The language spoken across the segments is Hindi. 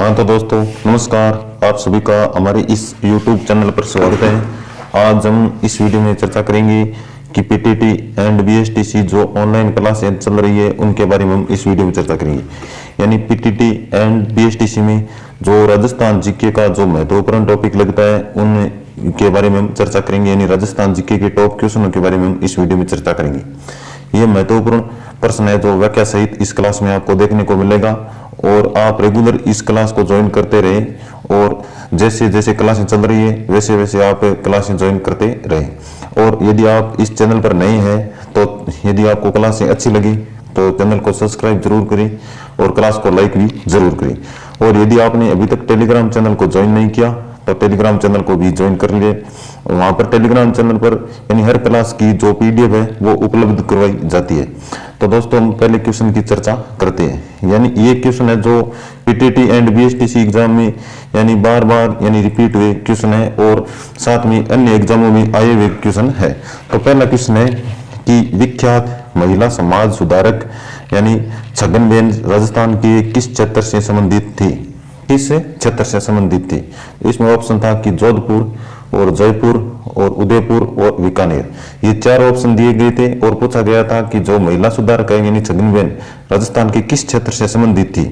हाँ तो दोस्तों नमस्कार, आप सभी का हमारे इस YouTube चैनल पर स्वागत है। आज हम इस वीडियो में चर्चा करेंगे कि पीटीटी एंड बीएसटीसी जो ऑनलाइन क्लासें चल रही है उनके बारे में हम इस वीडियो में चर्चा करेंगे। यानी पीटीटी एंड बीएसटीसी में जो राजस्थान जीके का जो महत्वपूर्ण टॉपिक लगता है उनके बारे में हम चर्चा करेंगे। यानी राजस्थान जीके के टॉप क्वेश्चनों के बारे में हम इस वीडियो में चर्चा करेंगे। ये महत्वपूर्ण प्रश्न है जो व्याख्या सहित इस क्लास में आपको देखने को मिलेगा और आप रेगुलर इस क्लास को ज्वाइन करते रहें और जैसे जैसे क्लासें चल रही है वैसे वैसे आप क्लासें ज्वाइन करते रहें। और यदि आप इस चैनल पर नए हैं तो यदि आपको क्लासें अच्छी लगी तो चैनल को सब्सक्राइब जरूर करें और क्लास को लाइक भी जरूर करें। और यदि आपने अभी तक टेलीग्राम चैनल को ज्वाइन नहीं किया तो टेलीग्राम चैनल को भी ज्वाइन कर लिए। वहां पर टेलीग्राम चैनल पर यानी हर क्लास की जो पीडीएफ है वो उपलब्ध करवाई जाती है। तो दोस्तों हम पहले क्वेश्चन की चर्चा करते हैं। यानी ये क्वेश्चन है जो पीटीटी एंड बीएसटीसी एग्जाम में यानी बार बार यानी रिपीट हुए क्वेश्चन है और साथ में अन्य एग्जामों में आए हुए क्वेश्चन है। तो पहला क्वेश्चन है कि विख्यात महिला समाज सुधारक यानी छगनबेन राजस्थान के किस क्षेत्र से संबंधित थी, किस क्षेत्र से संबंधित थी। इसमें ऑप्शन था कि जोधपुर और जयपुर और उदयपुर और बीकानेर। ये चार ऑप्शन दिए गए थे और पूछा गया था कि जो महिला सुधारक है यानी छगनबेन राजस्थान के किस क्षेत्र से संबंधित थी।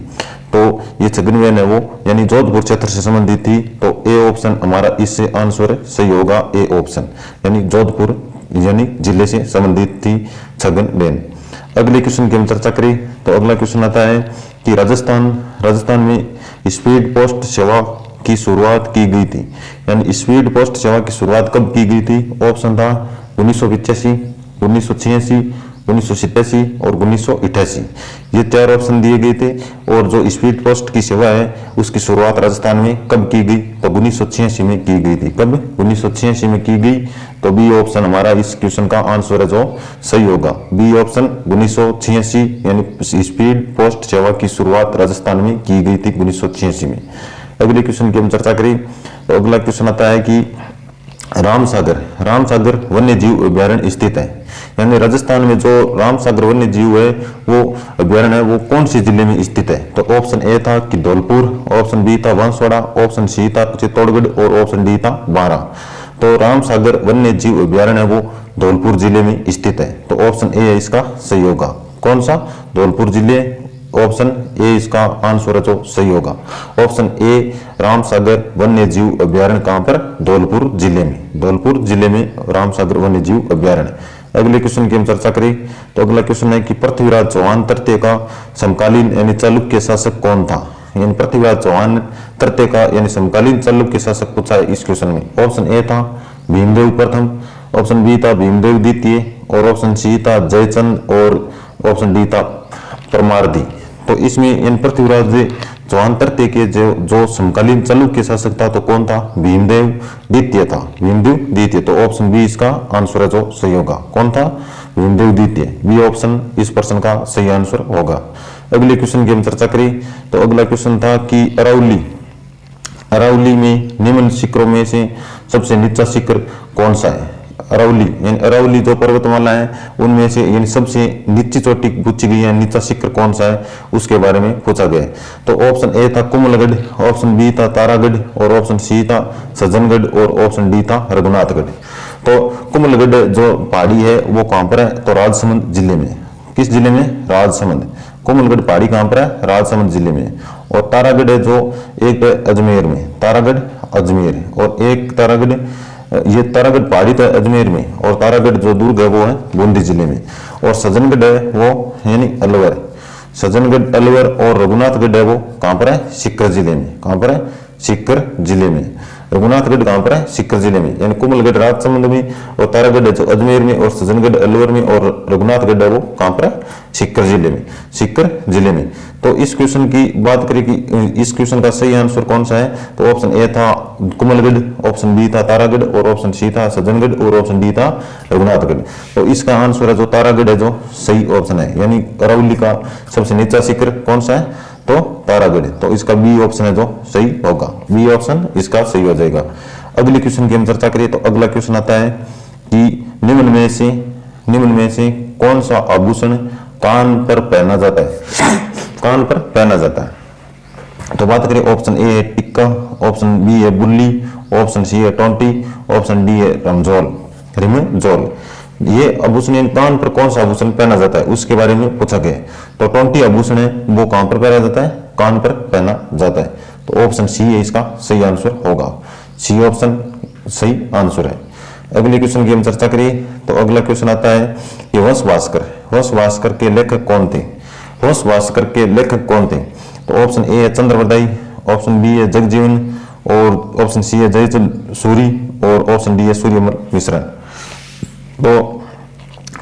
तो ये छगनबेन है वो यानी जोधपुर क्षेत्र से संबंधित थी। तो ए ऑप्शन हमारा इससे आंसर सही होगा, ए ऑप्शन यानी जोधपुर यानी जिले से संबंधित थी छगनबेन। अगले क्वेश्चन की हम चर्चा करें तो अगला क्वेश्चन आता है कि राजस्थान में स्पीड पोस्ट सेवा की शुरुआत की गई थी। यानी स्पीड पोस्ट सेवा की शुरुआत कब की गई थी। ऑप्शन था 1985, 1986, 1987 और 1988। ये चार ऑप्शन दिए गए थे और जो स्पीड पोस्ट की सेवा है उसकी शुरुआत राजस्थान में कब की गई तो 1986 में की गई थी। कब 1986 में की गई। तो बी ऑप्शन हमारा इस क्वेश्चन का आंसर है जो सही होगा, बी ऑप्शन 1986 यानी स्पीड पोस्ट सेवा की शुरुआत राजस्थान में की गई थी 1986 में। अगले क्वेश्चन की हम चर्चा करें तो अगला क्वेश्चन आता है कि रामसागर वन्य जीव अभ्यारण्य स्थित है। यानी राजस्थान में जो रामसागर वन्य जीव है वो अभ्यारण्य है वो कौन सी जिले में स्थित है। तो ऑप्शन ए था कि धौलपुर, ऑप्शन बी था बांसवाड़ा, ऑप्शन सी था चित्तौड़गढ़ और ऑप्शन डी था बारा। तो रामसागर वन्य जीव अभ्यारण्य है वो धौलपुर जिले में स्थित है। तो ऑप्शन ए इसका सही होगा। कौन सा, धौलपुर जिले। ऑप्शन ए इसका आंसर जो सही होगा। ऑप्शन ए रामसागर वन्य जीव अभ्यारण्य कहां पर, धौलपुर जिले में, धौलपुर जिले में रामसागर वन्य जीव अभ्यारण्य। अगले क्वेश्चन की हम चर्चा करें तो अगला क्वेश्चन है कि पृथ्वीराज चौहान तृतीय का समकालीन यानी चालुक्य शासक कौन था। यानी पृथ्वीराज चौहान तृतीय का यानी समकालीन चालुक्य शासक पूछा है इस क्वेश्चन में। ऑप्शन ए था भीमदेव प्रथम, ऑप्शन बी था भीमदेव द्वितीय और ऑप्शन सी था जयचंद और ऑप्शन डी था परमारदी। तो इसमें इन पृथ्वीराज चौहान तृतीय के जो समकालीन चालुक्य शासक था तो कौन था, भीमदेव द्वितीय था, भीमदेव द्वितीय। तो ऑप्शन बी इसका आंसर है जो सही होगा। कौन था, भीमदेव द्वितीय, बी ऑप्शन इस प्रश्न का सही आंसर होगा। अगले क्वेश्चन की हम चर्चा करें तो अगला क्वेश्चन था कि अरावली में निम्न शिखरों में से सबसे नीचा शिखर कौन सा है। अरावली जो पर्वतमाला है उनमें से यानी सबसे नीची चोटी पूछी गई है, नीचा शिखर कौन सा है उसके बारे में पूछा गया। तो ऑप्शन ए था कुमलगढ़, ऑप्शन बी था तारागढ़ और ऑप्शन सी था सज्जनगढ़ और ऑप्शन डी था रघुनाथगढ़। तो कुमलगढ़ जो पहाड़ी है वो कहां पर है तो राजसमंद जिले में। किस जिले में, राजसमंद। कुमलगढ़ पहाड़ी कहां पर है, राजसमंद जिले में। और तारागढ़ है जो एक अजमेर में, तारागढ़ अजमेर। और एक तारागढ़, ये तारागढ़ पहाड़ी तो अजमेर में और तारागढ़ जो दुर्ग है वो है बूंदी जिले में। और सज्जनगढ़ है वो यानी अलवर, सज्जनगढ़ अलवर। और रघुनाथगढ़ है वो कहां पर है, सीकर जिले में। कहां पर है, सीकर जिले में। रघुनाथगढ़ कहां पर है, सीकर जिले में। यानी कुमलगढ़ राजसमंद में और तारागढ़ है जो अजमेर में और सज्जनगढ़ अलवर में और रघुनाथगढ़ है वो कहां पर है, सीकर जिले में, सीकर जिले में। तो इस क्वेश्चन की बात करें कि इस क्वेश्चन का सही आंसर कौन सा है तो ऑप्शन ए था कुमलगढ़, ऑप्शन बी था तारागढ़ और ऑप्शन सी था सज्जनगढ़ और ऑप्शन डी था रघुनाथगढ़। तो इसका आंसर है जो तारागढ़ है जो सही ऑप्शन है। यानी अरावली का सबसे नीचा शिखर कौन सा है तो तारागढ़। तो इसका बी ऑप्शन है जो सही होगा, बी ऑप्शन इसका सही हो जाएगा। अगले क्वेश्चन की हम चर्चा करें तो अगला क्वेश्चन आता है कि निम्न में से कौन सा आभूषण कान पर पहना जाता है, कान पर पहना जाता है। तो बात करें ऑप्शन ए है टिक्का, ऑप्शन बी है बुल्ली, ऑप्शन सी है टोंटी, ऑप्शन डी है रमजोल, रिमजोल। ये आभूषण कान पर कौन सा आभूषण पहना जाता है उसके बारे में पूछा गया है। तो टोंटी आभूषण है वो कहां पर पहना जाता है, कान पर पहना जाता है। तो ऑप्शन सी है इसका सही आंसर होगा, सी ऑप्शन सही आंसर है। अगले क्वेश्चन की हम चर्चा करें तो अगला क्वेश्चन आता है कि वंश भास्कर के लेखक कौन थे, वंश भास्कर के लेखक कौन थे। तो ऑप्शन ए है चंद्रवरदाई, ऑप्शन बी है जगजीवन, और ऑप्शन सी है जयचल सूरी, और ऑप्शन डी है सूर्यमल मिश्रा। तो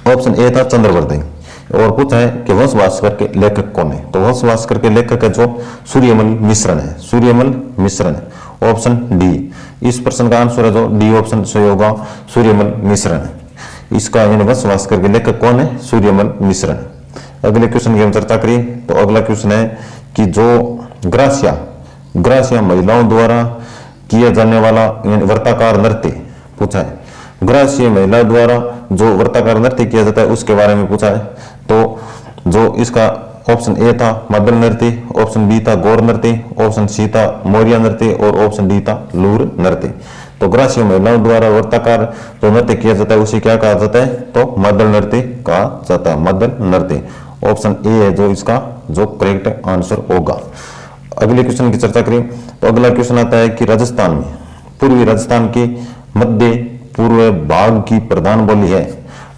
ऑप्शन ए था चंद्रवरदाई, और पूछा है कि वंश भास्कर के लेखक कौन है। तो वंश भास्कर के लेखक है जो सूर्यमल मिश्रण है, सूर्यमल मिश्रण है, ऑप्शन डी। इस प्रश्न का आंसर है जो डी ऑप्शन सही होगा, सूर्यमल मिश्रण। इसका यानी वंश भास्कर के लेखक कौन है, सूर्यमल मिश्रण। अगले क्वेश्चन की हम चर्चा करें तो अगला क्वेश्चन है कि जो ग्रासिया महिलाओं द्वारा किया जाने वाला वर्ताकार नृत्य पूछा है। ग्रासीय महिला द्वारा जो वर्ताकार नृत्य किया जाता है उसके बारे में पूछा है। तो जो इसका ऑप्शन ए था मद्दल नृत्य, ऑप्शन बी था गौर नृत्य, ऑप्शन सी था मौर्य नृत्य, और ऑप्शन डी था लूर नृत्य। तो ग्रासीय महिलाओं द्वारा वर्ताकार जो नृत्य किया जाता है उसे क्या कहा जाता है, तो मद्दल नृत्य कहा जाता है, मद्दल नृत्य। ऑप्शन ए है जो इसका जो करेक्ट आंसर होगा। अगले क्वेश्चन की चर्चा करें तो अगला क्वेश्चन आता है कि राजस्थान में पूर्वी राजस्थान के मध्य पूर्व भाग की प्रधान बोली है,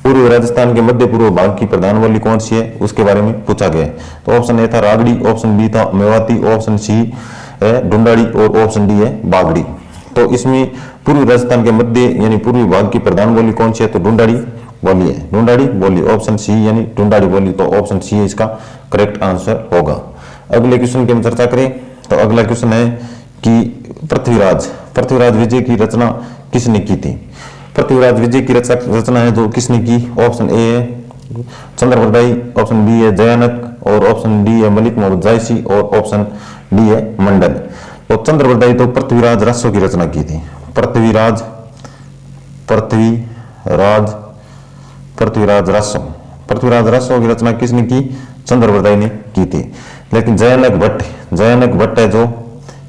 पूर्वी राजस्थान के मध्य पूर्व भाग की प्रधान बोली कौन सी है उसके बारे में पूछा गया है। तो ऑप्शन ए था रागड़ी, ऑप्शन बी था मेवाती, ऑप्शन सी है ढूंढाड़ी, और ऑप्शन डी है बागड़ी। तो इसमें पूर्वी राजस्थान के मध्य यानी पूर्वी भाग की प्रधान बोली कौन सी है, तो ढूंढाड़ी बोली है, ढूंढाड़ी बोली, ऑप्शन सी यानी ढूंढाड़ी बोली। तो ऑप्शन सी है इसका करेक्ट आंसर होगा। अगले क्वेश्चन की हम चर्चा करें तो अगला क्वेश्चन है कि पृथ्वीराज विजय की रचना किसने की थी। पृथ्वीराज विजय की रचना है जो किसने की, ऑप्शन ए है चंद्रवरदाई, ऑप्शन बी है जयानक, और ऑप्शन डी है मलिक मोहम्मद जायसी, और ऑप्शन डी है मंडल। तो चंद्रवरदाई तो पृथ्वीराज रासो की रचना की थी, पृथ्वीराज रासो की रचना किसने की, चंद्रवरदाई ने की थी। लेकिन जयानक भट्ट है जो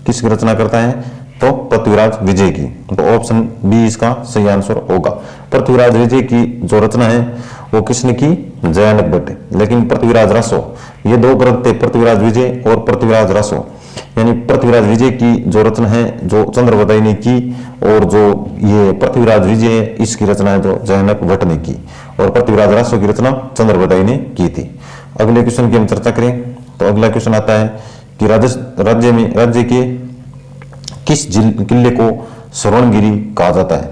किसकी रचना करता है, तो पृथ्वीराज विजय की। तो ऑप्शन बी इसका सही आंसर होगा। पृथ्वीराज विजय की जो रचना है वो किसने की, जयानक भट्ट। लेकिन पृथ्वीराज रासो, ये दो ग्रंथ थे, पृथ्वीराज विजय और पृथ्वीराज रासो। यानी पृथ्वीराज विजय की जो रचना है जो चंद्रवरदाई ने की, और जो ये पृथ्वीराज विजय है इसकी रचना है जो जयानक भट्ट ने की, और पृथ्वीराज रासो की रचना चंद्रवरदाई ने की थी। अगले क्वेश्चन की हम चर्चा करें तो अगला क्वेश्चन आता है कि राज्य के किस किले को सुवर्णगिरी कहा जाता है।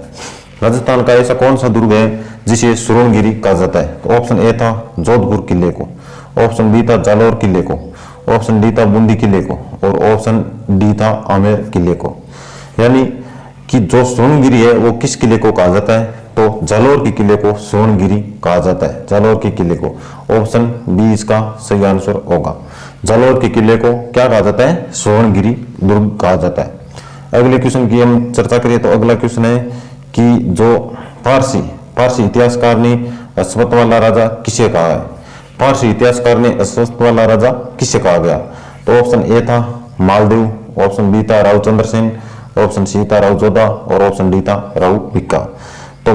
राजस्थान का ऐसा कौन सा दुर्ग है जिसे सुवर्णगिरी कहा जाता है। तो ऑप्शन ए था जोधपुर किले को, ऑप्शन बी था जालौर किले को, ऑप्शन डी था बूंदी किले को, और ऑप्शन डी था आमेर किले को। यानी कि जो सुवर्णगिरी है वो किस किले को कहा जाता है, तो जालौर के किले को सुवर्णगिरी कहा जाता है, जालौर के किले को। ऑप्शन बी इसका सही आंसर होगा। जालौर के किले को क्या कहा जाता है, सुवर्णगिरी दुर्ग कहा जाता है। अगले क्वेश्चन की हम चर्चा करें तो अगला क्वेश्चन है कि जो फारसी इतिहासकार ने अश्वत्थ वाला राजा किसे कहा है। फारसी इतिहासकार ने अश्वत्थ वाला राजा किसे कहा गया। तो ऑप्शन ए था मालदेव, ऑप्शन बी था राव चंद्रसेन, ऑप्शन सी था राव जोधा, और ऑप्शन डी था राव भिक्का। तो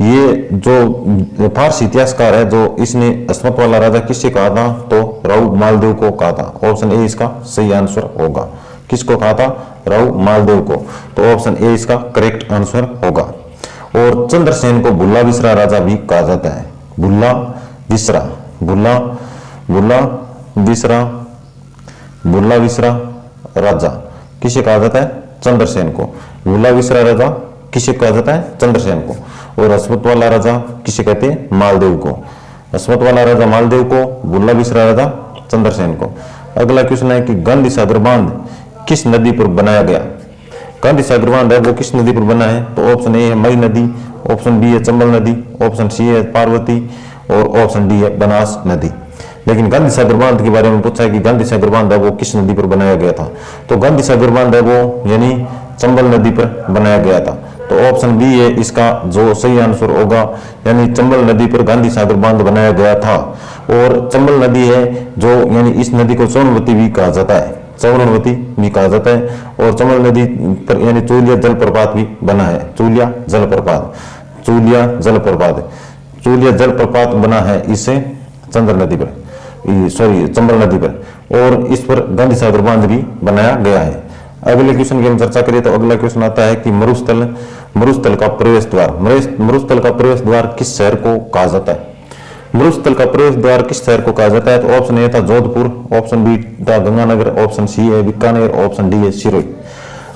ये जो फारसी इतिहासकार है जो इसने अश्वत्थ वाला राजा किससे कहा था, तो राव मालदेव को कहा था। ऑप्शन ए इसका सही आंसर होगा। किसको कहा था, राव मालदेव को। तो ऑप्शन ए इसका करेक्ट आंसर होगा। और चंद्रसेन को भुल्ला विसरा राजा भी कहा जाता है, भुल्ला विसरा राजा किसे कहा जाता है, चंद्रसेन को। भुल्ला विसरा राजा किसे कहा जाता है, चंद्रसेन को। और अश्वत्थ वाला राजा किसे कहते हैं, मालदेव को। अश्वत्थ वाला राजा मालदेव को, भुल्ला विसरा राजा चंद्रसेन को। अगला क्वेश्चन है कि गांधी सागर बांध किस नदी पर बनाया गया। गांधी सागर बांध है वो किस नदी पर बना है। तो ऑप्शन ए है मई नदी, ऑप्शन बी है चंबल नदी, ऑप्शन सी है पार्वती, और ऑप्शन डी है बनास नदी। लेकिन गांधी सागर बांध के बारे में पूछा है कि गांधी सागर बांध है वो किस नदी पर बनाया गया था। तो गांधी सागर बांध है वो यानी चंबल नदी पर बनाया गया था। तो ऑप्शन बी है इसका जो सही आंसर होगा, यानी चंबल नदी पर गांधी सागर बांध बनाया गया था। और चंबल नदी है जो यानी इस नदी को सोनवती भी कहा जाता है, चमरणवती भी कहा जाता है, और चमन नदी पर यानी चूलिया जलप्रपात भी बना है। चूलिया जलप्रपात, चूलिया जलप्रपात, चूलिया जलप्रपात बना है इससे चंद्र नदी पर, सॉरी चंबल नदी पर, और इस पर गांधी सागर बांध भी बनाया गया है। अगले क्वेश्चन की हम चर्चा करें तो अगला क्वेश्चन आता है कि मरुस्थल, मरुस्थल का प्रवेश द्वार, मरुस्थल का प्रवेश द्वार किस शहर को कहा जाता है? मरुस्थल का प्रवेश द्वार किस शहर को कहा जाता है? तो ऑप्शन ए था जोधपुर, ऑप्शन बी था गंगानगर, ऑप्शन सी है बीकानेर, ऑप्शन डी है सिरोही।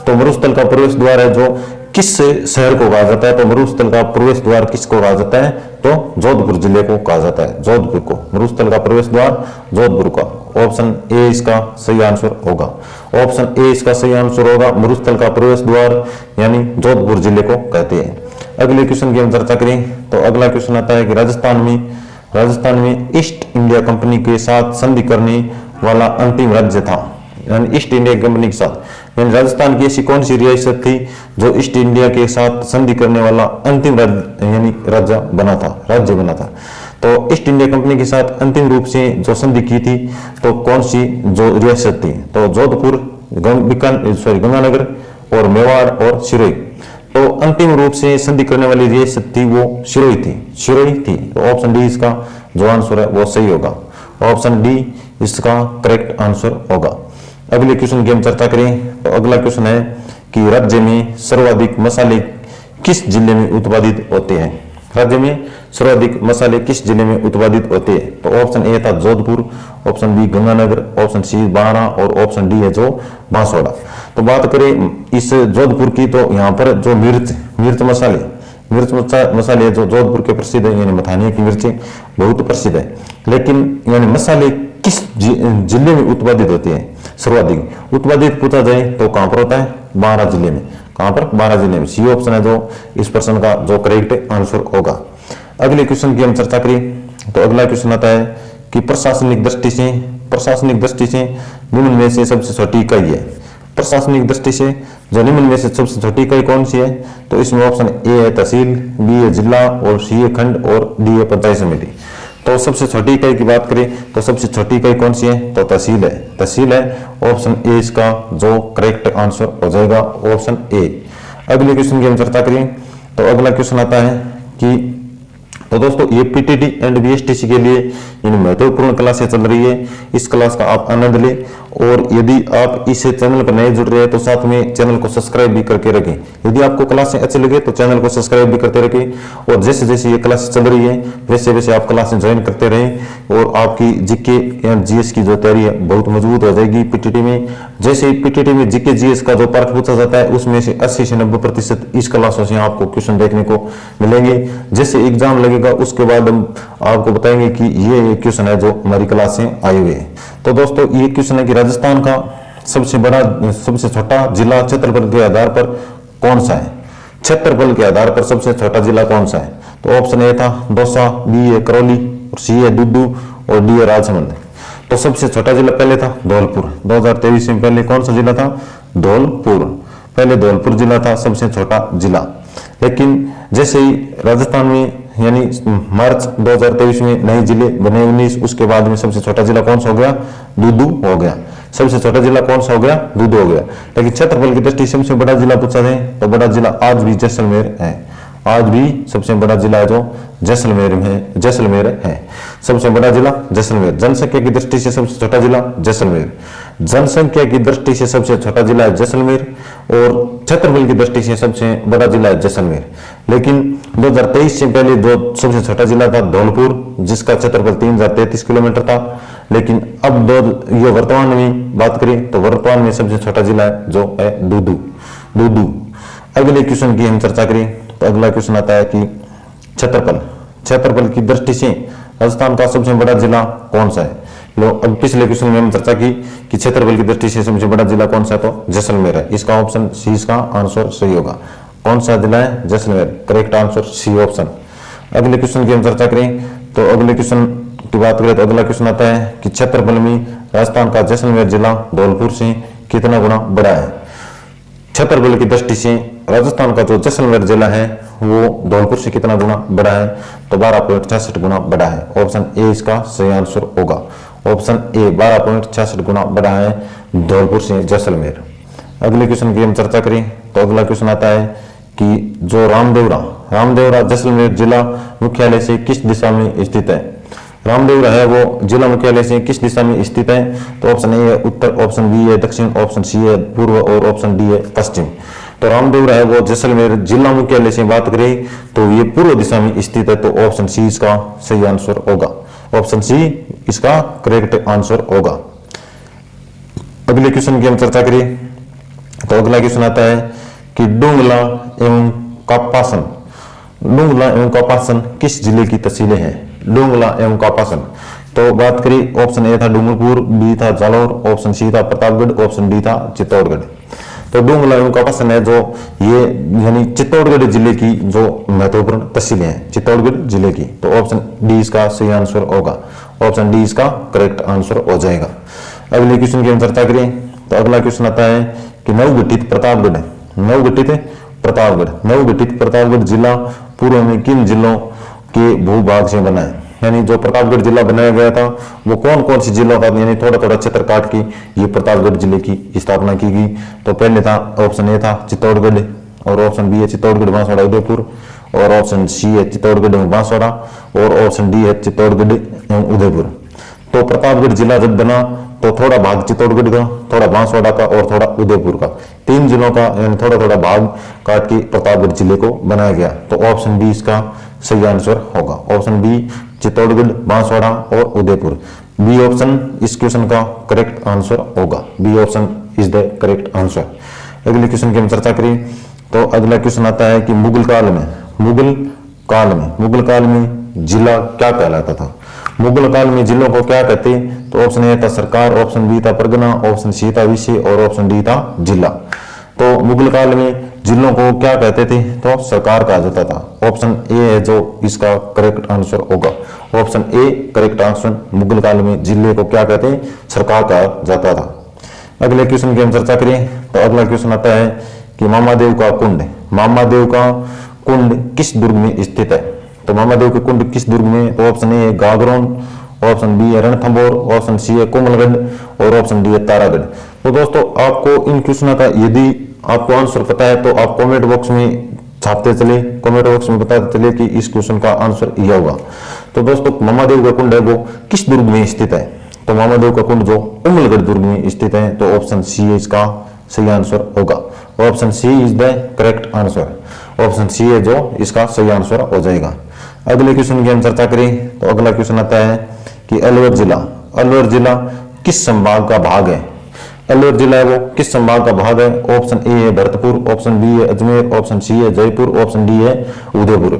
तो मरुस्थल का प्रवेश द्वार है जो किस शहर को कहा जाता है? तो मरुस्थल का प्रवेश द्वार किसको कहा जाता है? तो जोधपुर जिले को कहा जाता है, जोधपुर को मरुस्थल का प्रवेश द्वार जोधपुर का। ऑप्शन ए इसका सही आंसर होगा, ऑप्शन ए इसका सही आंसर होगा। मरुस्थल का प्रवेश द्वार यानी जोधपुर जिले को कहते हैं। अगले क्वेश्चन की हम चर्चा करें तो अगला क्वेश्चन आता है कि राजस्थान में ईस्ट इंडिया कंपनी के साथ संधि करने वाला अंतिम राज्य था, यानी ईस्ट इंडिया कंपनी के साथ, यानी राजस्थान की ऐसी कौन सी रियासत थी जो ईस्ट इंडिया के साथ संधि करने वाला अंतिम राज्य यानी राज्य बना था? तो ईस्ट इंडिया कंपनी के साथ अंतिम रूप से जो संधि की थी तो कौन सी जो रियासत थी? तो जोधपुर, गंगानगर और मेवाड़ और सिरोही। तो अंतिम रूप से संधि करने वाली रियासत थी वो सिरोही थी। तो ऑप्शन डी इसका जो आंसर है वो सही होगा, ऑप्शन डी इसका करेक्ट आंसर होगा। अगले क्वेश्चन की हम चर्चा करें तो अगला क्वेश्चन है कि राज्य में सर्वाधिक मसाले किस जिले में उत्पादित होते हैं? राज्य में सर्वाधिक मसाले किस जिले में उत्पादित होते हैं? तो ऑप्शन ए था Jodhpur, option B Ganganagar, option C Baran और ऑप्शन डी है जो बांसवाड़ा। तो बात करें इस जोधपुर की तो यहाँ पर जो मिर्च मसाले जो जोधपुर के प्रसिद्ध है, यानी मथानिया की मिर्चें बहुत प्रसिद्ध है, लेकिन यानी मसाले किस जिले में उत्पादित होते हैं? सर्वाधिक उत्पादित पूछा जाए तो कहां पर होता है? बारां जिले में। कहां पर? बारां जिले में। सी ऑप्शन है जो इस प्रश्न का जो करेक्ट आंसर होगा। अगले क्वेश्चन की हम चर्चा करें तो अगला क्वेश्चन आता है कि प्रशासनिक दृष्टि से निम्न में से सबसे छोटी इकाई है। प्रशासनिक दृष्टि से जो निम्न में से सबसे छोटी इकाई कौन सी है? तो इसमें ऑप्शन ए है तहसील, बी है जिला और सी है खंड और डी है पंचायत समिति। तो सबसे छोटी इकाई की बात करें तो सबसे छोटी इकाई कौन सी है? तो तहसील है। ऑप्शन ए इसका जो करेक्ट आंसर हो जाएगा, ऑप्शन ए। अगले क्वेश्चन की हम चर्चा करें तो अगला क्वेश्चन आता है कि तो दोस्तों ये पीटीटी एंड बीएसटीसी के लिए इन महत्वपूर्ण क्लासें चल रही है, इस क्लास का आप आनंद लें। और यदि आप इस चैनल पर नए जुड़ रहे हैं तो साथ में चैनल को सब्सक्राइब भी करके रखें। यदि आपको क्लासें अच्छी लगे तो चैनल को सब्सक्राइब भी करते रखें, और जैसे जैसे ये क्लासें चल रही है वैसे वैसे आप क्लासें ज्वाइन करते रहें और आपकी जीके या जीएस की जो तैयारी है बहुत मजबूत हो जाएगी पीटीटी में। जैसे पीटीटी में जीके जीएस का जो पार्ट पूछा जाता है उसमें से 80 से 90% इस क्लासों से आपको क्वेश्चन देखने को मिलेंगे। जैसे एग्जाम लगेगा उसके बाद हम आपको बताएंगे कि ये क्वेश्चन है जो हमारी क्लास से आए हुए हैं। तो दोस्तों ये क्वेश्चन है कि राजस्थान का सबसे छोटा जिला क्षेत्रफल के आधार पर कौन सा है? क्षेत्रफल के आधार पर सबसे छोटा जिला कौन सा है? तो ऑप्शन ए था दौसा, बी है करौली और सी है डुड्डू और डी है राजसमंद। तो सबसे छोटा जिला पहले था धौलपुर। 2023 में पहले कौन सा जिला था? धौलपुर। पहले धौलपुर जिला था सबसे छोटा जिला, लेकिन जैसे ही राजस्थान में यानी मार्च 2023 में नए जिले बने 19, उसके बाद में सबसे छोटा जिला कौन सा हो गया? डुड्डू हो गया। सबसे छोटा जिला कौन सा हो गया? डुड्डू हो गया। लेकिन क्षेत्रफल की दृष्टि से सबसे बड़ा जिला पूछा जाए तो बड़ा जिला आज भी जैसलमेर है। आज भी सबसे बड़ा जिला है जो जैसलमेर है। सबसे बड़ा जिला जैसलमेर। जनसंख्या की दृष्टि से सबसे छोटा जिला जैसलमेर। जनसंख्या की दृष्टि से सबसे छोटा जिला है जैसलमेर और क्षेत्रफल की दृष्टि से सबसे बड़ा जिला है जैसलमेर। लेकिन 2023 से पहले जो सबसे छोटा जिला था धौलपुर, जिसका क्षेत्रफल 3033 किलोमीटर था। लेकिन अब ये वर्तमान में बात करें तो वर्तमान में सबसे छोटा जिला है जो है डुड्डू। अगले क्वेश्चन की हम चर्चा करें तो अगला क्वेश्चन आता है कि क्षेत्रफल की दृष्टि से राजस्थान का सबसे बड़ा जिला कौन सा है? अब पिछले क्वेश्चन में हम चर्चा की कि क्षेत्रफल की दृष्टि से सबसे बड़ा जिला कौन सा है? तो जैसलमेर है। इसका ऑप्शन सी इसका आंसर सही होगा। कौन सा जिला है? Jaisalmer. Correct answer C option. अगले क्वेश्चन की हम चर्चा करें तो अगले क्वेश्चन की बात करें तो अगला क्वेश्चन आता है कि क्षेत्रफल में राजस्थान का जैसलमेर जिला धौलपुर से कितना गुना बड़ा है? क्षेत्रफल की दृष्टि से राजस्थान का जो जैसलमेर जिला है वो धौलपुर से कितना गुना बड़ा है? तो 12.66 गुना बड़ा है। ऑप्शन ए इसका सही आंसर होगा। ऑप्शन ए 12.66 गुना बढ़ा है धौलपुर से जैसलमेर। अगले क्वेश्चन की हम चर्चा करें तो अगला क्वेश्चन आता है कि जो रामदेवरा जैसलमेर जिला मुख्यालय से किस दिशा में स्थित है। रामदेवरा है वो जिला मुख्यालय से किस दिशा में स्थित है। तो ऑप्शन ए है उत्तर, ऑप्शन बी है दक्षिण, ऑप्शन सी है पूर्व और ऑप्शन डी है पश्चिम। तो रामदेवरा है वो जैसलमेर जिला मुख्यालय से बात करें तो ये पूर्व दिशा में स्थित है। तो ऑप्शन सी इसका सही आंसर होगा, ऑप्शन सी इसका करेक्ट आंसर होगा। अगले क्वेश्चन की हम चर्चा करें तो अगला क्वेश्चन आता है कि डोंगला एवं कापासन किस जिले की तहसीलें हैं। डोंगला एवं कापासन, तो बात करें ऑप्शन ए था डूंगरपुर, बी था जालौर, ऑप्शन सी था प्रतापगढ़, ऑप्शन डी था चित्तौड़गढ़। तो डोंगला एवं कापासन है जो ये यानी चित्तौड़गढ़ जिले की जो महत्वपूर्ण तहसीलें हैं, चित्तौड़गढ़ जिले की। तो ऑप्शन डी इसका सही आंसर होगा, ऑप्शन डी इसका करेक्ट आंसर हो जाएगा। अगले क्वेश्चन की हम चर्चा करें तो अगला क्वेश्चन आता है कि नवगठित प्रतापगढ़ जिला पूर्व में किन जिलों के भूभाग से बना है। यानी जो प्रतापगढ़ जिला बनाया गया था वो कौन कौन सी जिलों का यानी थोड़ा थोड़ा क्षेत्र काट के ये प्रतापगढ़ जिले की स्थापना की गई। तो पहले था ऑप्शन ए था चित्तौड़गढ़, और ऑप्शन बी है चित्तौड़गढ़ बांसवाड़ा उदयपुर, और ऑप्शन सी है चित्तौड़गढ़ एवं बांसवाड़ा, और ऑप्शन डी है चित्तौड़गढ़ एवं उदयपुर। तो प्रतापगढ़ जिला जब बना तो थोड़ा भाग चित्तौड़गढ़ का, थोड़ा बांसवाड़ा का और थोड़ा उदयपुर का, 3 जिलों का यानी थोड़ा थोड़ा भाग काट के प्रतापगढ़ जिले को बनाया गया। तो ऑप्शन बी इसका सही आंसर होगा, ऑप्शन बी चित्तौड़गढ़, बांसवाड़ा और उदयपुर। बी ऑप्शन इस क्वेश्चन का करेक्ट आंसर होगा, B option is the correct answer. अगले क्वेश्चन की हम चर्चा करें तो अगला क्वेश्चन आता है कि मुगल काल में जिला क्या कहलाता था। मुगल काल में जिलों को क्या कहते। तो ऑप्शन ए था सरकार, ऑप्शन बी था परगना, ऑप्शन सी था विषय और ऑप्शन डी था जिला। तो मुगल काल में जिलों को क्या कहते थे। तो सरकार कहा जाता था। ऑप्शन ए है जो इसका करेक्ट आंसर होगा, option A correct answer. Mughal काल में जिले को क्या कहते हैं, सरकार कहा जाता था। अगले क्वेश्चन की हम चर्चा करें तो अगला क्वेश्चन आता है कि मामादेव का कुंड किस दुर्ग में स्थित है। तो मामादेव के कुंड किस दुर्ग में। तो ऑप्शन ए है गागरोन, ऑप्शन बी है रणथंभौर, ऑप्शन सी है कोमलगढ़ और ऑप्शन डी है तारागढ़। तो दोस्तों आपको इन क्वेश्चनों का यदि आपको आंसर पता है तो आप कमेंट बॉक्स में छापते चले, कमेंट बॉक्स में बताते चले कि इस क्वेश्चन का आंसर यह होगा। तो दोस्तों मामादेव का कुंड है वो किस दुर्ग में स्थित है। तो मामादेव का कुंड जो कोमलगढ़ दुर्ग में स्थित है। तो ऑप्शन सी इसका सही आंसर होगा, option C is the correct answer, option C है जो इसका सही आंसर हो जाएगा। अगले क्वेश्चन की हम चर्चा करें तो अगला क्वेश्चन आता है कि अलवर जिला किस संभाग का भाग है। अलवर जिला है वो किस संभाग का भाग है। ऑप्शन ए है भरतपुर, ऑप्शन बी है अजमेर, ऑप्शन सी है जयपुर, ऑप्शन डी है उदयपुर।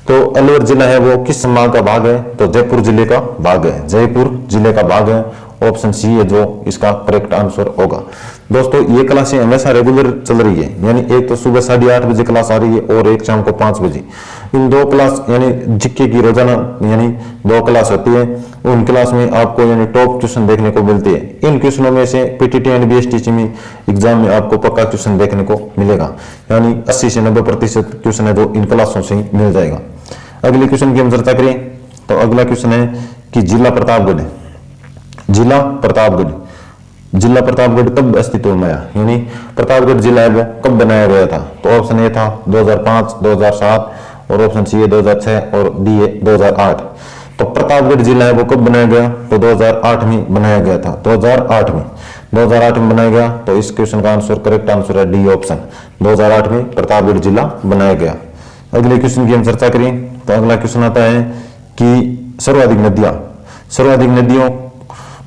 तो अलवर जिला है वो किस संभाग का भाग है। तो जयपुर जिले का भाग है, जयपुर जिले का भाग है, ऑप्शन सी है जो इसका करेक्ट आंसर होगा। दोस्तों ये क्लासें हमेशा रेगुलर चल रही है, यानी एक तो सुबह 8:30 बजे क्लास आ रही है और एक शाम को 5 बजे। इन 2 क्लास यानी जीके की रोजाना यानी 2 क्लास होती है। उन क्लास में आपको यानी टॉप क्वेश्चन देखने को मिलते हैं। इन क्वेश्चनों में से पीटीटी एंड बीएसटीसी में एग्जाम में आपको पक्का क्वेश्चन देखने को मिलेगा, यानी 80 से 90% क्वेश्चन है जो इन क्लासों से मिल जाएगा। अगले क्वेश्चन की हम चर्चा करें तो अगला क्वेश्चन है कि जिला प्रतापगढ़ कब अस्तित्व में आया, यानी प्रतापगढ़ जिला है वो कब बनाया गया था। तो ऑप्शन ए था 2005, 2007 और ऑप्शन सी है 2006 और डी है 2008। तो प्रतापगढ़ जिला है वो कब बनाया गया। तो 2008 में बनाया गया था, 2008 में बनाया गया। तो इस क्वेश्चन का आंसर करेक्ट आंसर है डी ऑप्शन, 2008 में प्रतापगढ़ जिला बनाया गया। अगले क्वेश्चन की हम चर्चा करें तो अगला क्वेश्चन आता है कि सर्वाधिक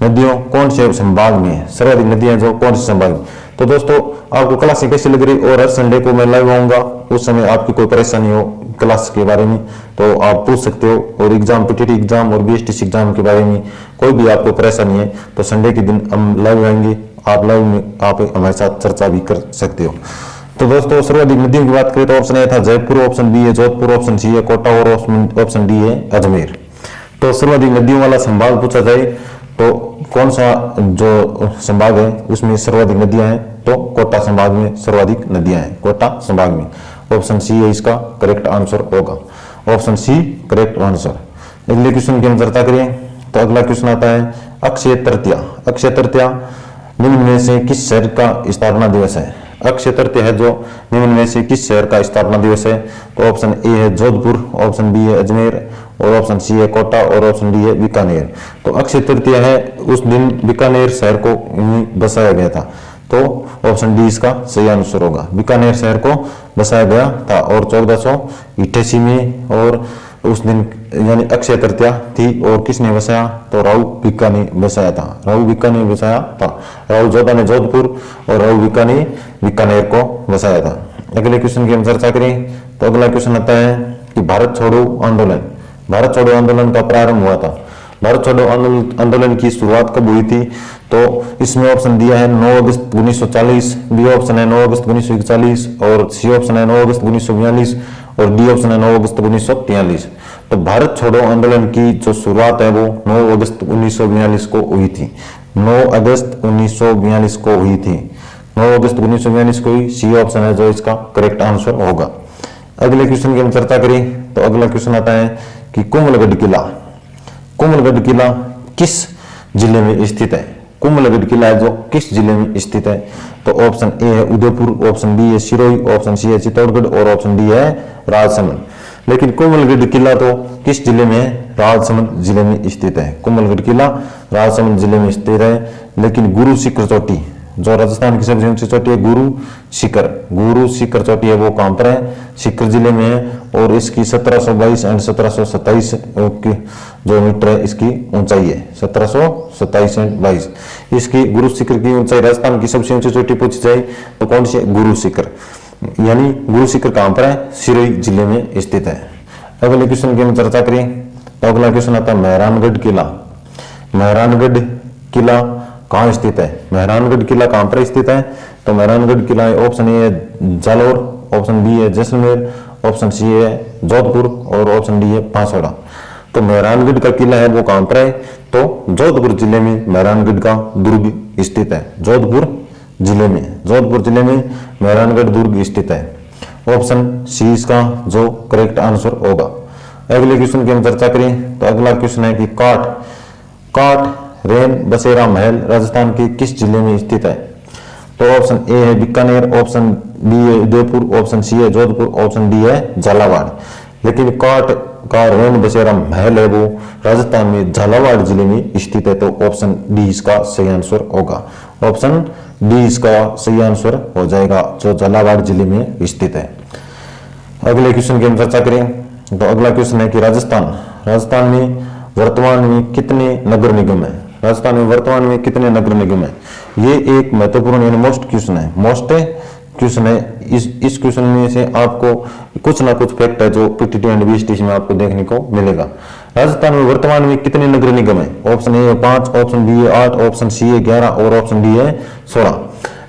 नदियों कौन से संभाग में है। सर्वाधिक नदियां जो कौन से संभाग में। तो दोस्तों आपको क्लासें कैसी लग रही और हर संडे को मैं लाइव आऊंगा, उस समय आपकी कोई परेशानी हो क्लास के बारे में तो आप पूछ सकते हो। और एग्जाम पीटीटी एग्जाम और बीएसटीसी एग्जाम के बारे में कोई भी आपको परेशानी है तो संडे के दिन हम लाइव आएंगे, आप लाइव में आप हमारे साथ चर्चा भी कर सकते हो। तो दोस्तों सर्वाधिक नदियों की बात करें तो ऑप्शन ए था जयपुर, ऑप्शन बी है जोधपुर, ऑप्शन सी है कोटा और ऑप्शन डी है अजमेर। तो सर्वाधिक नदियों वाला संभाग पूछा जाए तो कौन सा जो संभाग है उसमें सर्वाधिक नदियां हैं। तो कोटा संभाग में सर्वाधिक नदियां हैं, कोटा संभाग में। ऑप्शन सी है इसका करेक्ट आंसर होगा, ऑप्शन सी करेक्ट आंसर। अगले क्वेश्चन की हम चर्चा करें तो अगला क्वेश्चन आता है अक्षय तृतीया, अक्षय तृतीया निम्न में से किस शहर का स्थापना दिवस है? अक्षय तृतीया है जो निम्न में से किस शहर का स्थापना दिवस है? तो ऑप्शन ए है जोधपुर, ऑप्शन बी है अजमेर और ऑप्शन सी है कोटा और ऑप्शन डी है बीकानेर। तो अक्षय तृतीया है उस दिन बीकानेर शहर को बसाया गया था, तो ऑप्शन डी इसका सही आंसर होगा। बीकानेर शहर को बसाया गया था और 1488 में, और उस दिन यानी अक्षय तृतीया थी। और किसने बसाया? तो राव भिक्का ने बसाया था, राव भिक्का ने बसाया था। राव जोधा ने जोधपुर और राव भिक्का ने बीकानेर को बसाया था। अगले क्वेश्चन की हम चर्चा करें तो अगला क्वेश्चन आता है कि भारत छोड़ो आंदोलन, भारत छोड़ो आंदोलन का प्रारंभ हुआ था। भारत छोड़ो आंदोलन की शुरुआत कब हुई थी? तो इसमें ऑप्शन दिया है 9 अगस्त 1940, बी ऑप्शन है 9 अगस्त 1941 और सी ऑप्शन है 9 अगस्त 1942 और डी ऑप्शन है 9 अगस्त 1943। तो भारत छोड़ो आंदोलन की जो शुरुआत है वो 9 अगस्त 1942 को हुई थी, 9 अगस्त 1942 को हुई थी, 9 अगस्त 1942 को हुई। सी ऑप्शन है जो इसका करेक्ट आंसर होगा। अगले क्वेश्चन की हम चर्चा करें तो अगला क्वेश्चन आता है कि कुंभलगढ़ किला, कुंभलगढ़ किला किस जिले में स्थित है? कुंभलगढ़ किला है जो किस जिले में स्थित है? तो ऑप्शन ए है उदयपुर, ऑप्शन बी है सिरोही, ऑप्शन सी है चित्तौड़गढ़ और ऑप्शन डी है राजसमंद। लेकिन कुंभलगढ़ किला तो किस जिले में है? राजसमंद जिले में स्थित है। कुंभलगढ़ किला राजसमंद जिले में स्थित है। लेकिन गुरु शिखर चोटी जो राजस्थान की सबसे ऊंची चोटी है गुरु शिखर चोटी है वो कहां पर है? शिखर जिले में है और इसकी 1722 एंड 1727 की जो मीटर है इसकी ऊंचाई है, 1727 एंड 22। इसकी गुरु शिखर की ऊंचाई राजस्थान की सबसे ऊंची चोटी पूछी जाए तो कौन सी? गुरु शिखर। यानी गुरु शिखर कहां पर है? सिरोही जिले में स्थित है। अगले क्वेश्चन की हम चर्चा करें तो अगला क्वेश्चन आता है मेहरानगढ़ किला, मेहरानगढ़ किला कहां स्थित है? मेहरानगढ़ किला कहां पर स्थित है? तो मेहरानगढ़ किला ऑप्शन ए है जालौर, ऑप्शन बी है जैसलमेर, ऑप्शन सी है जोधपुर और ऑप्शन डी है बांसवाड़ा। तो मेहरानगढ़ का किला है वो कहां पर है? तो जोधपुर जिले में मेहरानगढ़ का दुर्ग स्थित है, जोधपुर जिले में मेहरानगढ़ दुर्ग स्थित है। ऑप्शन सी इसका जो करेक्ट आंसर होगा। अगले क्वेश्चन की हम चर्चा करें तो अगला क्वेश्चन है कि काट रेन बसेरा महल राजस्थान के किस जिले में स्थित है? तो ऑप्शन ए है बीकानेर, ऑप्शन बी है उदयपुर, ऑप्शन सी है जोधपुर, ऑप्शन डी है झालावाड़। लेकिन काट का रेन बसेरा महल है वो राजस्थान में झालावाड़ जिले में स्थित है, तो ऑप्शन डी इसका सही आंसर होगा। ऑप्शन डी इसका सही आंसर हो जाएगा जो झालावाड़ जिले में स्थित है। अगले क्वेश्चन की हम चर्चा करें तो अगला क्वेश्चन है कि राजस्थान में वर्तमान में कितने नगर निगम है? राजस्थान में वर्तमान में कितने नगर निगम है? ये एक महत्वपूर्ण यानी मोस्ट क्वेश्चन है। इस क्वेश्चन में से आपको कुछ ना कुछ फैक्ट है जो पीटीटी एंड बीएसटीसी में आपको देखने को मिलेगा। राजस्थान में वर्तमान में कितने नगर निगम है? ऑप्शन ए है 5, ऑप्शन बी है 8, ऑप्शन सी है 11 और ऑप्शन डी है 16।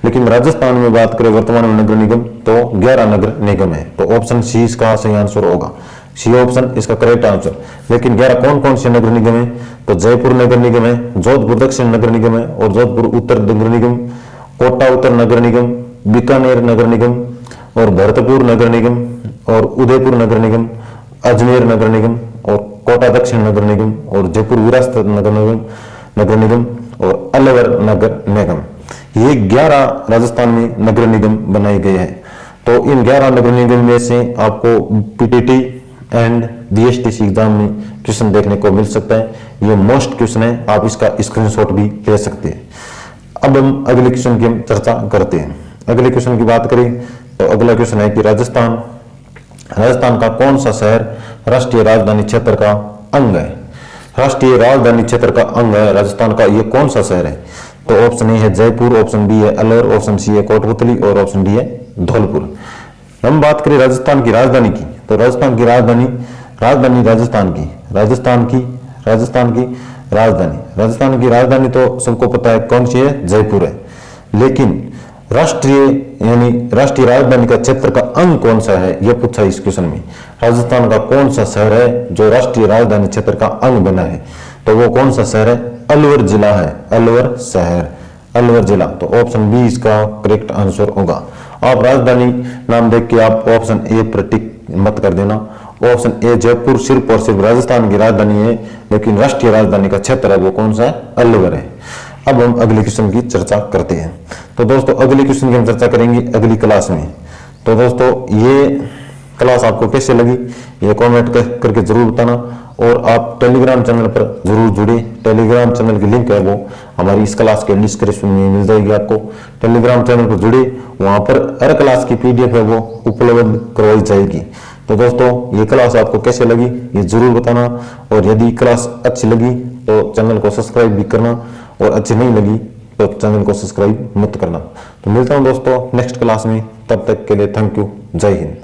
लेकिन राजस्थान में बात करें वर्तमान में नगर निगम तो 11 नगर निगम है, तो ऑप्शन सी इसका सही आंसर होगा। सी ऑप्शन इसका करेक्ट आंसर। लेकिन 11 कौन कौन से नगर निगम है? तो जयपुर नगर निगम है, जोधपुर दक्षिण नगर निगम है और जोधपुर उत्तर नगर निगम, कोटा उत्तर नगर निगम, बीकानेर नगर निगम और भरतपुर नगर निगम और उदयपुर नगर निगम, अजमेर नगर निगम और कोटा दक्षिण नगर निगम और जयपुर विरासत नगर निगम और अलवर नगर निगम। ये 11 राजस्थान में नगर निगम बनाए गए हैं। तो इन 11 नगर निगम में से आपको पीटीटी एंड बीएसटीसी एग्जाम में क्वेश्चन देखने को मिल सकता है। ये मोस्ट क्वेश्चन है, आप इसका स्क्रीनशॉट भी ले सकते हैं। अब हम अगले क्वेश्चन की चर्चा करते हैं। अगले क्वेश्चन की बात करें तो अगला क्वेश्चन है कि राजस्थान का कौन सा शहर राष्ट्रीय राजधानी क्षेत्र का अंग है? राष्ट्रीय राजधानी क्षेत्र का अंग है राजस्थान का, ये कौन सा शहर है? तो ऑप्शन ए है जयपुर, ऑप्शन बी है अलवर, ऑप्शन सी है कोटपुतली और ऑप्शन डी है धौलपुर। हम बात करें राजस्थान की राजधानी की तो राजस्थान की राजधानी तो सबको पता है कौन सी है? जयपुर है। लेकिन राष्ट्रीय राजधानी का क्षेत्र का अंग कौन सा है यह पूछा इस क्वेश्चन में। राजस्थान का कौन सा शहर है जो राष्ट्रीय राजधानी क्षेत्र का अंग बना है? तो वो कौन सा शहर है? अलवर जिला है, अलवर शहर, अलवर जिला। तो ऑप्शन बी इसका करेक्ट आंसर होगा। आप राजधानी नाम देख के आप ऑप्शन ए पर टिक मत कर देना, ऑप्शन ए जयपुर सिर्फ और सिर्फ राजस्थान की राजधानी है, लेकिन राष्ट्रीय राजधानी का क्षेत्र है वो कौन सा है? अलवर है। अब हम अगले क्वेश्चन की चर्चा करते हैं। तो दोस्तों अगले क्वेश्चन की हम चर्चा करेंगे अगली क्लास में। तो दोस्तों ये क्लास आपको कैसे लगी ये कमेंट करके जरूर बताना, और आप टेलीग्राम चैनल पर जरूर जुड़े। टेलीग्राम चैनल की लिंक है वो हमारी इस क्लास के डिस्क्रिप्शन में मिल जाएगी। आपको टेलीग्राम चैनल पर जुड़े, वहां पर हर क्लास की पीडीएफ है वो उपलब्ध करवाई जाएगी। तो दोस्तों ये क्लास आपको कैसे लगी ये जरूर बताना, और यदि क्लास अच्छी लगी तो चैनल को सब्सक्राइब भी करना, और अच्छी नहीं लगी तो चैनल को सब्सक्राइब मत करना। तो मिलता हूं दोस्तों नेक्स्ट क्लास में, तब तक के लिए थैंक यू, जय हिंद।